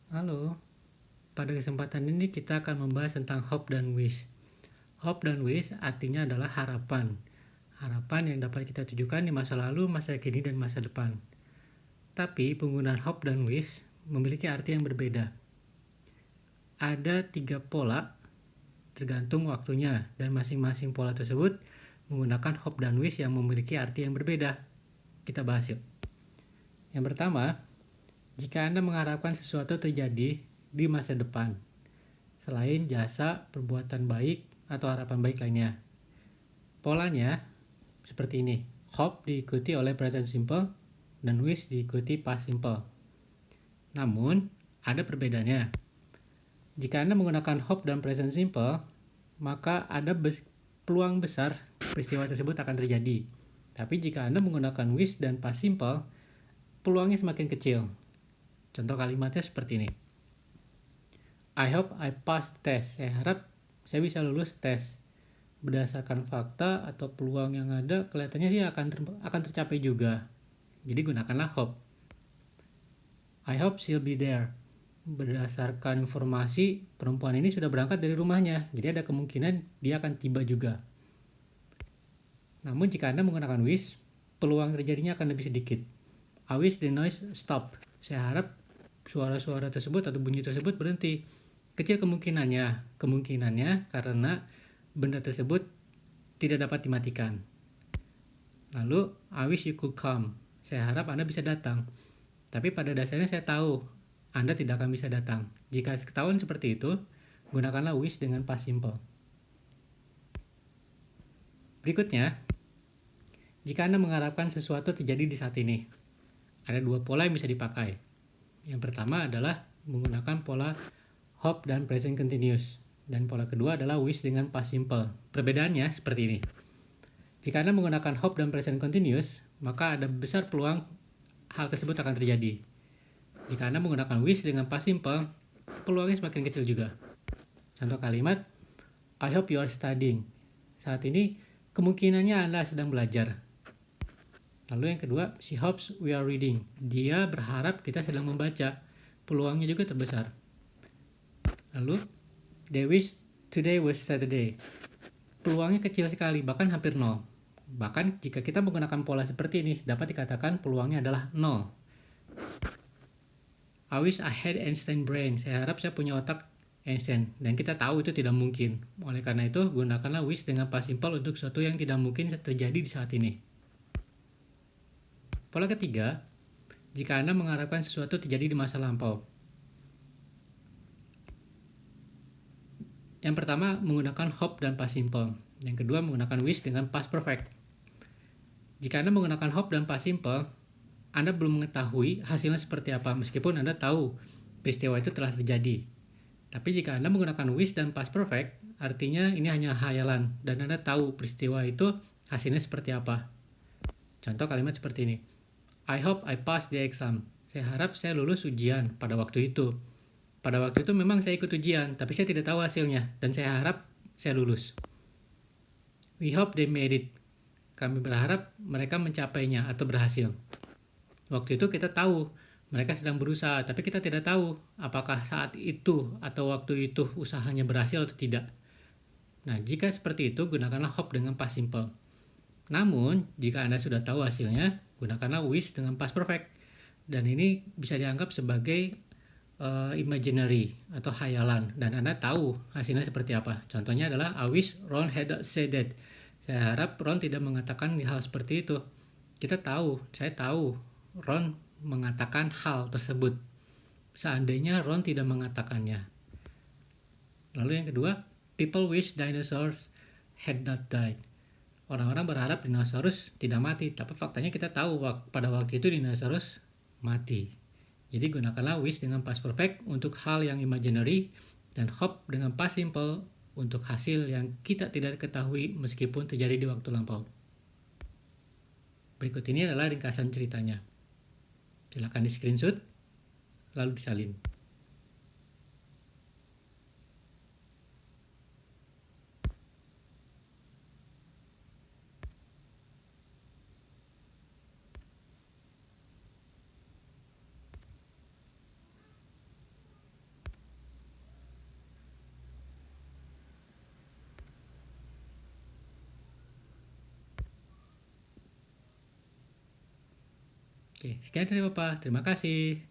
Halo, pada kesempatan ini kita akan membahas tentang hope dan wish. Hope dan wish artinya adalah harapan. Harapan yang dapat kita tujukan di masa lalu, masa kini, dan masa depan. Tapi penggunaan hope dan wish memiliki arti yang berbeda. Ada 3 pola tergantung waktunya, dan masing-masing pola tersebut menggunakan hope dan wish yang memiliki arti yang berbeda. Kita bahas yuk. Yang pertama, jika Anda mengharapkan sesuatu terjadi di masa depan, selain jasa, perbuatan baik, atau harapan baik lainnya. Polanya seperti ini. Hope diikuti oleh present simple dan wish diikuti past simple. Namun, ada perbedaannya. Jika Anda menggunakan hope dan present simple, maka ada peluang besar peristiwa tersebut akan terjadi. Tapi jika Anda menggunakan wish dan past simple, peluangnya semakin kecil. Contoh kalimatnya seperti ini. I hope I pass test. Saya harap saya bisa lulus tes. Berdasarkan fakta atau peluang yang ada, kelihatannya sih akan tercapai juga. Jadi gunakanlah hope. I hope she'll be there. Berdasarkan informasi, perempuan ini sudah berangkat dari rumahnya, jadi ada kemungkinan dia akan tiba juga. Namun jika Anda menggunakan wish, peluang terjadinya akan lebih sedikit. I wish the noise stop. Saya harap suara-suara tersebut atau bunyi tersebut berhenti. Kecil kemungkinannya karena benda tersebut tidak dapat dimatikan. Lalu, I wish you could come. Saya harap Anda bisa datang. Tapi pada dasarnya saya tahu Anda tidak akan bisa datang. Jika ketahuan seperti itu, gunakanlah wish dengan past simple. Berikutnya, jika Anda mengharapkan sesuatu terjadi di saat ini, ada 2 pola yang bisa dipakai. Yang pertama adalah menggunakan pola hope dan present continuous. Dan pola kedua adalah wish dengan past simple. Perbedaannya seperti ini. Jika Anda menggunakan hope dan present continuous, maka ada besar peluang hal tersebut akan terjadi. Jika Anda menggunakan wish dengan past simple, peluangnya semakin kecil juga. Contoh kalimat, I hope you are studying. Saat ini, kemungkinannya Anda sedang belajar. Lalu yang kedua, she hopes we are reading. Dia berharap kita sedang membaca. Peluangnya juga terbesar. Lalu, they wish today was Saturday. Peluangnya kecil sekali, bahkan hampir nol. Bahkan jika kita menggunakan pola seperti ini, dapat dikatakan peluangnya adalah nol. I wish I had Einstein brain. Saya harap saya punya otak Einstein. Dan kita tahu itu tidak mungkin. Oleh karena itu, gunakanlah wish dengan past simple untuk sesuatu yang tidak mungkin terjadi di saat ini. Pola ketiga, jika Anda mengharapkan sesuatu terjadi di masa lampau. Yang pertama, menggunakan hope dan past simple. Yang kedua, menggunakan wish dengan past perfect. Jika Anda menggunakan hope dan past simple, Anda belum mengetahui hasilnya seperti apa, meskipun Anda tahu peristiwa itu telah terjadi. Tapi jika Anda menggunakan wish dan past perfect, artinya ini hanya khayalan, dan Anda tahu peristiwa itu hasilnya seperti apa. Contoh kalimat seperti ini. I hope I pass the exam. Saya harap saya lulus ujian pada waktu itu. Pada waktu itu memang saya ikut ujian, tapi saya tidak tahu hasilnya, dan saya harap saya lulus. We hope they made it. Kami berharap mereka mencapainya atau berhasil. Waktu itu kita tahu mereka sedang berusaha, tapi kita tidak tahu apakah saat itu atau waktu itu usahanya berhasil atau tidak. Nah, jika seperti itu, gunakanlah hope dengan past simple. Namun, jika Anda sudah tahu hasilnya, gunakanlah wish dengan past perfect. Dan ini bisa dianggap sebagai imaginary atau khayalan. Dan Anda tahu hasilnya seperti apa. Contohnya adalah, I wish Ron had said that. Saya harap Ron tidak mengatakan hal seperti itu. Saya tahu Ron mengatakan hal tersebut. Seandainya Ron tidak mengatakannya. Lalu yang kedua, people wish dinosaurs had not died. Orang-orang berharap dinosaurus tidak mati, tapi faktanya kita tahu pada waktu itu dinosaurus mati. Jadi gunakanlah wish dengan past perfect untuk hal yang imaginary dan hope dengan past simple untuk hasil yang kita tidak ketahui meskipun terjadi di waktu lampau. Berikut ini adalah ringkasan ceritanya. Silakan di screenshot, lalu disalin. Oke, sekian dari Bapak. Terima kasih.